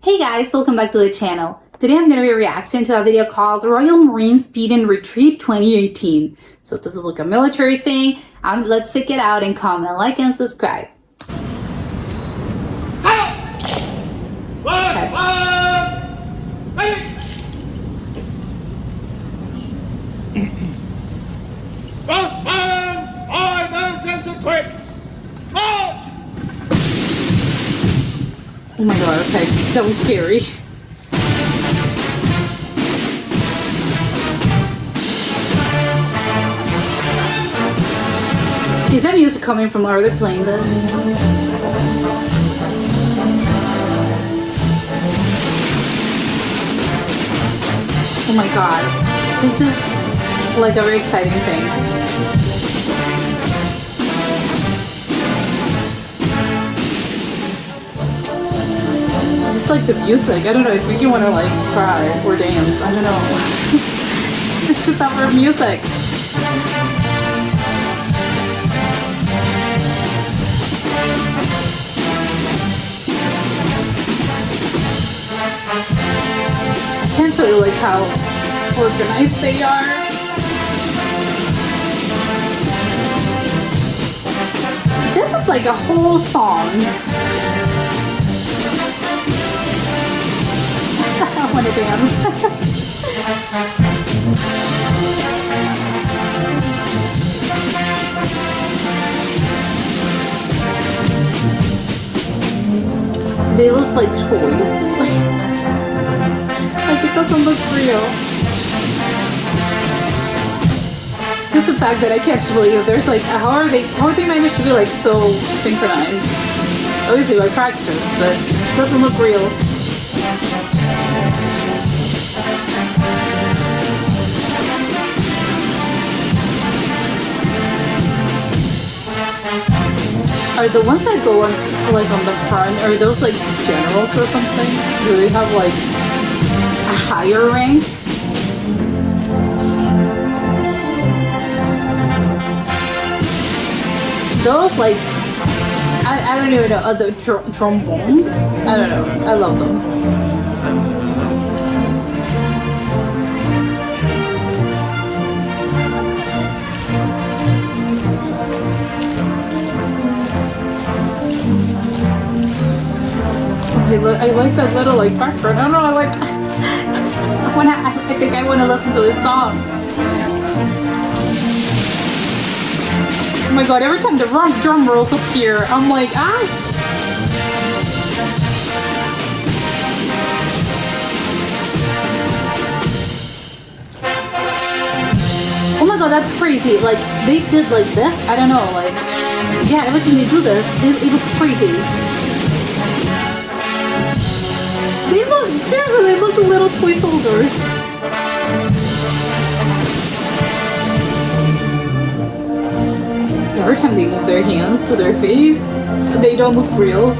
Hey guys, welcome back to the channel. Today I'm going to be reacting to a video called Royal Marines Speed and Retreat 2018. So this is like a military thing. Let's check it out and comment, like, and subscribe. Oh my god, okay, that was scary. Is that music coming from where they're playing this? Oh my god, this is like a very exciting thing. Like the music, I don't know, it's making you want to like cry or dance, I don't know. It's the power of music. I can't tell you like how organized they are. This is like a whole song. I want to dance. They look like toys. Like it doesn't look real. Just the fact that I can't believe there's like how are they managed to be like so synchronized? Obviously by practice, but it doesn't look real. Are the ones that go on like on the front, are those like generals or something? Do they have like a higher rank? Those like I don't even know, the trombones? I don't know. I love them. I like that little like background. I don't know. I think I want to listen to this song. Oh my god! Every time the drum rolls appear, I'm like ah. Oh my god, that's crazy! Like they did like this. I don't know. Like yeah, every time they do this, it looks crazy. They look, seriously, they look like little toy soldiers. Every time they move their hands to their face, they don't look real.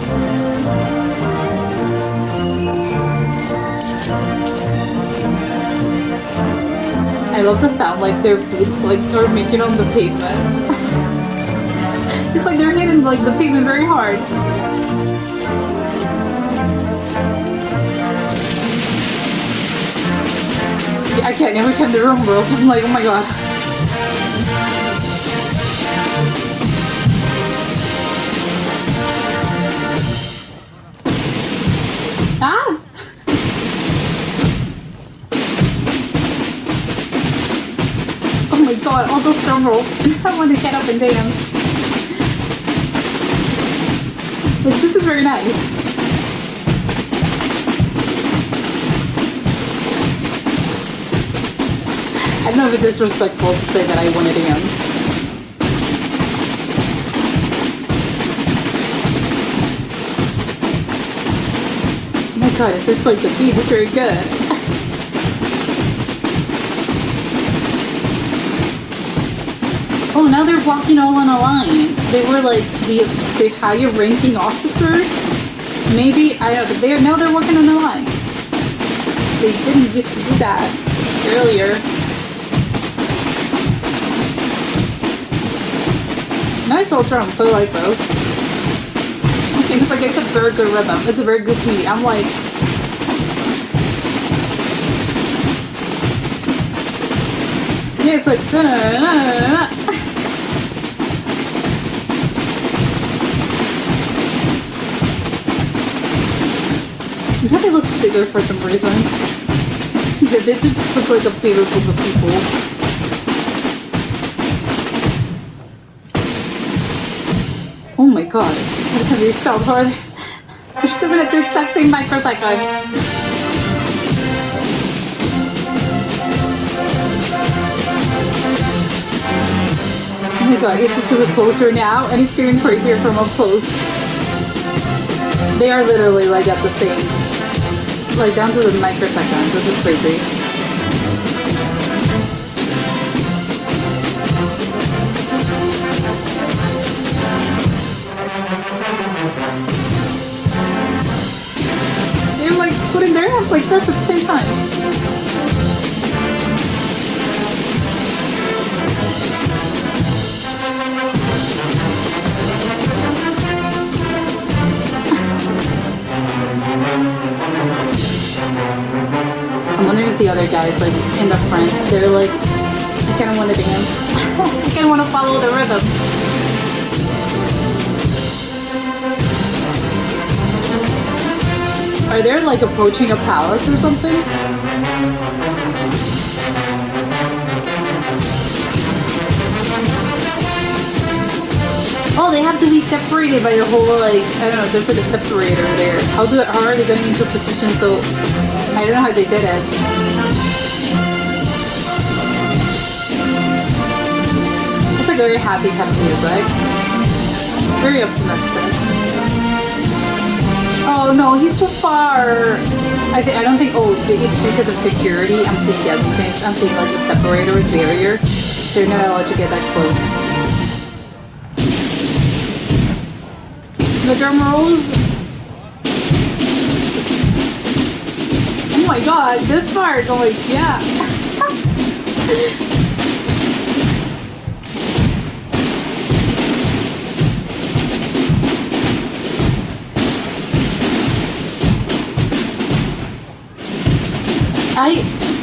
I love the sound like their boots like are making on the pavement. It's like they're hitting like the pavement very hard. I can't, every time the room rolls, I'm like, oh my god. Ah! Oh my god, all those drum rolls. I want to get up and dance. Like, this is very nice. I don't know if it's disrespectful to say that I want to dance. Oh my god, it's just like the beat is very good. Oh, now they're walking all on a line. They were like the higher ranking officers. Maybe, I don't know, now they're walking on a line. They didn't used to do that earlier. Nice old drums, I like those. Okay, it's like it's a very good rhythm. It's a very good beat. I'm like, Yeah, it's like. Now they look bigger for some reason. They just look like a bigger group of people. Oh my god. What have these spelled hard? They're still at the exact same microsecond. Oh my god, he's just super closer now and he's feeling crazier from up close. They are literally like at the same, like down to the microsecond. This is crazy. They're like putting their hands like this at the same time. I'm wondering if the other guys, like, in the front, they're like, I kind of want to dance. I kind of want to follow the rhythm. Are they, like, approaching a palace or something? Oh, they have to be separated by the whole, like, I don't know, there's like a separator there. How are they getting into a position so... I don't know how they did it. It's like a very happy type of music. Very optimistic. Oh no, he's too far. I don't think. Oh, it's because of security. I'm seeing yes. I'm seeing like the separator and barrier. They're not allowed to get that close. The drum rolls. Oh my god, this part, oh my, yeah.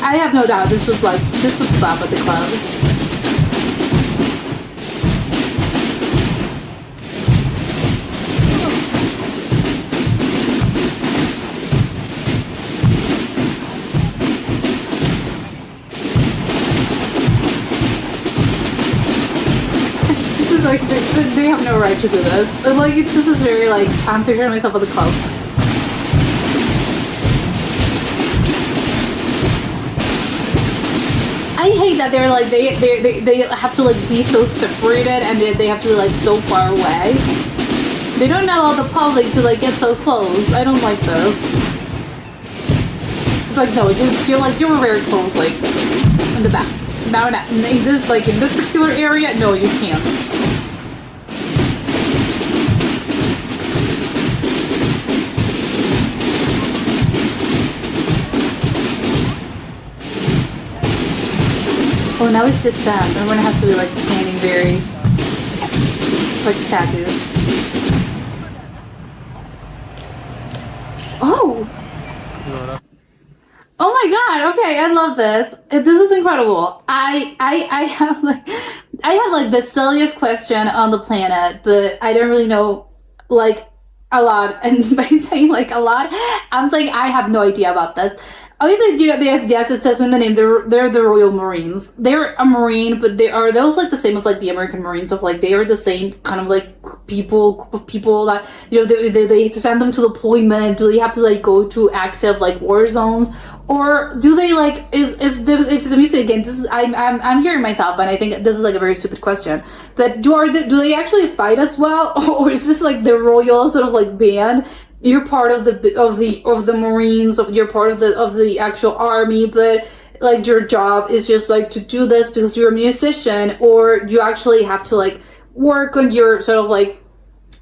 I have no doubt this would slap at the club. Like, they have no right to do this. Like, this is very, like, I'm picturing myself at the club. I hate that they're, like, they have to, like, be so separated and they have to be, like, so far away. They don't allow the public to, like, get so close. I don't like this. It's like, no, you're very close, like, in the back. Now, in this, like, in this particular area, no, you can't. Oh, now it's just them. Everyone has to be like standing very, like statues. Oh! Oh my god, okay, I love this. This is incredible. I have like the silliest question on the planet, but I don't really know like a lot. And by saying like a lot, I'm saying I have no idea about this. Obviously, you know, yes, it says in the name, they're the Royal Marines. They're a Marine, but those like the same as like the American Marines of like, they are the same kind of like people that, you know, they send them to deployment. Do they have to like go to active like war zones? Or do they like, it's the music again, this is, I'm hearing myself and I think this is like a very stupid question. But do they actually fight as well? Or is this like the royal sort of like band? You're part of the Marines, you're part of the actual army, but like your job is just like to do this because you're a musician, or you actually have to like work on your sort of like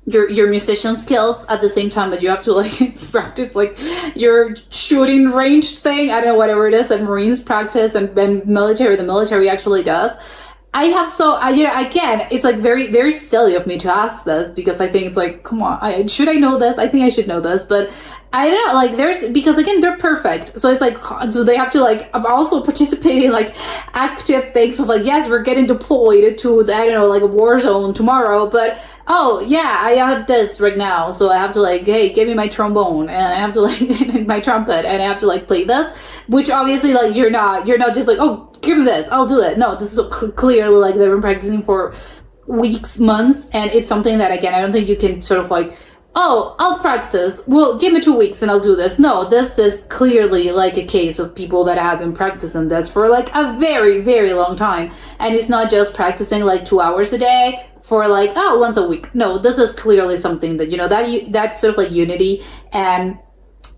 your musician skills at the same time that you have to like practice like your shooting range thing. I don't know, whatever it is that Marines practice and the military actually does. I have you know, again, it's like very, very silly of me to ask this because I think it's like, come on, should I know this? I think I should know this, but I don't know, like there's, because again, they're perfect. So it's like, so they have to like also participate in like active things of like, yes, we're getting deployed to, I don't know, like a war zone tomorrow, but oh yeah, I have this right now. So I have to like, hey, give me my trombone, and I have to like, my trumpet, and I have to like play this, which obviously like you're not just like, oh, give me this, I'll do it. No, this is clearly like they've been practicing for weeks, months, and it's something that again, I don't think you can sort of like, oh, I'll practice. Well, give me 2 weeks and I'll do this. No, this is clearly like a case of people that have been practicing this for like a very, very long time. And it's not just practicing like 2 hours a day for like, oh, once a week. No, this is clearly something that, you know, that sort of like unity and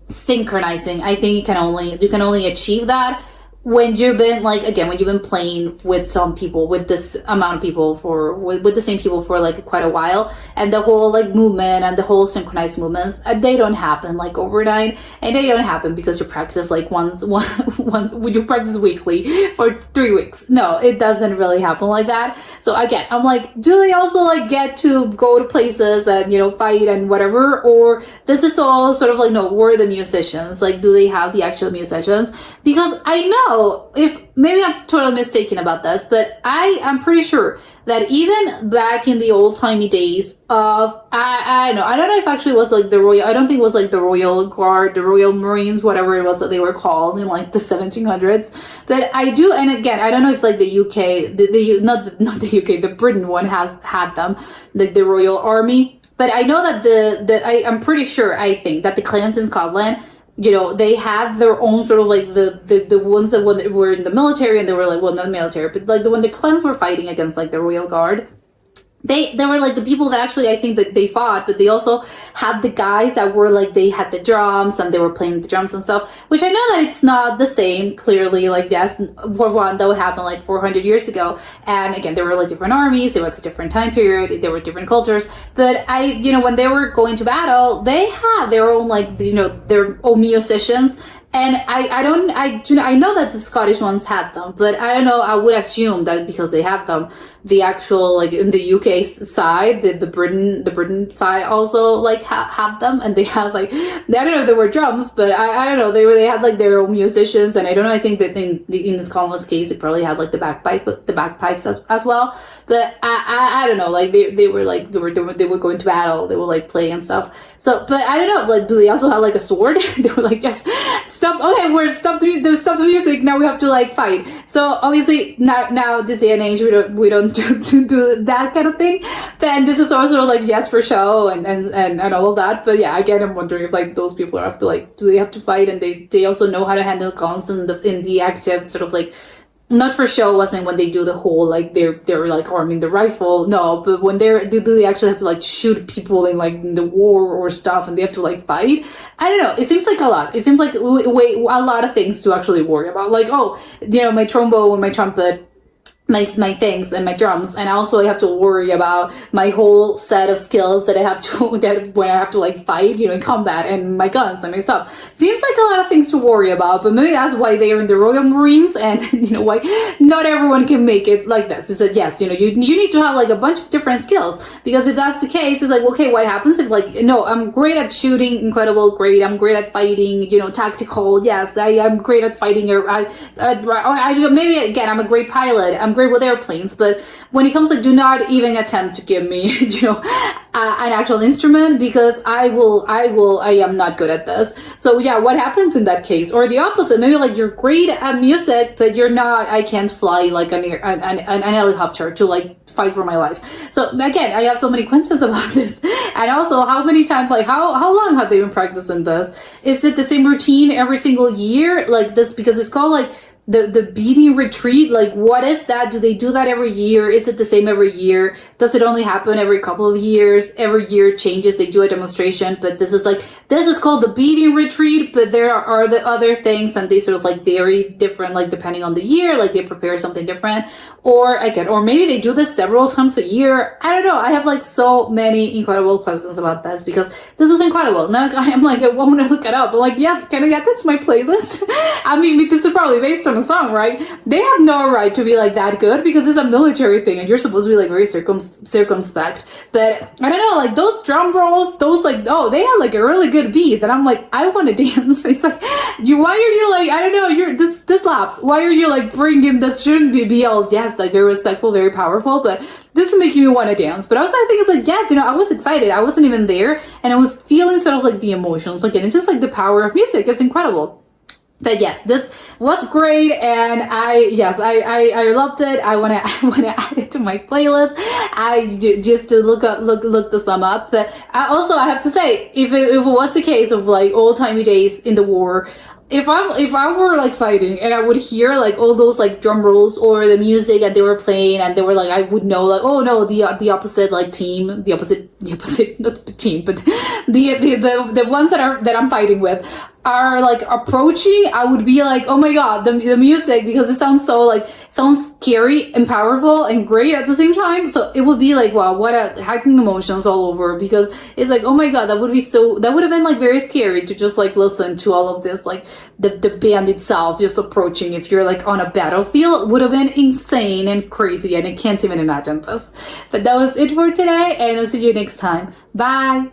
synchronizing. I think you can only achieve that when you've been like, again, when you've been playing with some people, with this amount of people with the same people for like quite a while, and the whole like movement and the whole synchronized movements, they don't happen like overnight, and they don't happen because you practice like once you practice weekly for 3 weeks. No, it doesn't really happen like that. So again, I'm like, do they also like get to go to places and, you know, fight and whatever, or this is all sort of like, no, we're the musicians, like, do they have the actual musicians? Because I know, if maybe I'm totally mistaken about this, but I am pretty sure that even back in the old timey days of, I don't know if actually it was like the Royal, I don't think it was like the Royal Guard, the Royal Marines, whatever it was that they were called in like the 1700s. But I do, and again, I don't know if like the UK, not the UK, the Britain one has had them, like the Royal Army. But I know that I'm pretty sure, I think that the clans in Scotland, you know, they had their own sort of like the ones that when they were in the military, and they were like, well, not military, but like when the clans were fighting against like the Royal Guard, they were like the people that actually, I think that they fought, but they also had the guys that were like, they had the drums and they were playing the drums and stuff, which I know that it's not the same, clearly, like, yes, for one, that would happen like 400 years ago. And again, there were like different armies, it was a different time period, there were different cultures, but you know, when they were going to battle, they had their own, like, you know, their own musicians. And I know that the Scottish ones had them, but I don't know, I would assume that because they had them, the actual, like, in the UK side, the Britain side also, like, had them, and they had, like, I don't know if they were drums, but I don't know, they had, like, their own musicians, and I don't know, I think that in Scotland's case, it probably had, like, the bagpipes as well, but I don't know, like, they were going to battle, they would, like, play and stuff, so, but I don't know, like, do they also have, like, a sword? They were like, yes, stop, okay, we're stop the music, now we have to, like, fight. So obviously now this day and age, we don't do that kind of thing. Then this is also like, yes, for show and all of that. But yeah, again, I'm wondering if like those people have to, like, do they have to fight, and they also know how to handle guns in the active sort of like, not for show, wasn't when they do the whole like they're like arming the rifle, no, but when do they actually have to like shoot people in like in the war or stuff, and they have to like fight? I don't know, it seems like a lot, it seems like a lot of things to actually worry about, like, oh, you know, my trombone, my trumpet, my things and my drums, and also I have to worry about my whole set of skills that I have to that when I have to like fight, you know, in combat, and my guns and my stuff. Seems like a lot of things to worry about, but maybe that's why they are in the Royal Marines, and you know why not everyone can make it like this. Is that, yes, you know, you need to have like a bunch of different skills, because if that's the case, it's like, okay, what happens if like, no, I'm great at shooting, incredible, great, I'm great at fighting, you know, tactical, yes, I'm great at fighting, or maybe again, I'm a great pilot, I'm great with airplanes, but when it comes, like, do not even attempt to give me, you know, an actual instrument, because I am not good at this. So yeah, what happens in that case? Or the opposite, maybe like you're great at music, but you're not, I can't fly like an helicopter to like fight for my life. So again, I have so many questions about this. And also, how many times, like, how long have they been practicing this? Is it the same routine every single year, like this? Because it's called like the beating retreat, like, what is that? Do they do that every year? Is it the same every year? Does it only happen every couple of years? Every year it changes, they do a demonstration, but this is called the beating retreat, but there are the other things, and they sort of like vary different, like depending on the year, like they prepare something different, or maybe they do this several times a year. I don't know, I have like so many incredible questions about this, because this was incredible. Now I'm like, I want to look it up. I'm like, yes, can I get this to my playlist? I mean, this is probably based on on a song, right? They have no right to be like that good because it's a military thing and you're supposed to be like very circumspect. But I don't know, like those drum rolls, those like, oh, they had like a really good beat that I'm like, I want to dance. It's like, why are you like, I don't know, this laps. Why are you like bringing, this shouldn't be all, yes, like very respectful, very powerful, but this is making me want to dance. But also I think it's like, yes, I was excited. I wasn't even there and I was feeling sort of like the emotions. Again, it's just like the power of music. It's incredible. But yes, this was great, and I loved it. I wanna add it to my playlist. Just to look the sum up. But I have to say, if it was the case of like old timey days in the war, if I were like fighting and I would hear like all those like drum rolls or the music that they were playing and they were like, I would know like, oh no, the opposite like team, the opposite not the team, but the ones that I'm fighting with are like approaching, I would be like, oh my god, the music, because it sounds scary and powerful and great at the same time. So it would be like, wow, what a hacking emotions all over, because it's like, oh my god, that would have been like very scary to just like listen to all of this, like the band itself just approaching. If you're like on a battlefield, would have been insane and crazy, and I can't even imagine this. But that was it for today, and I'll see you next time. Bye.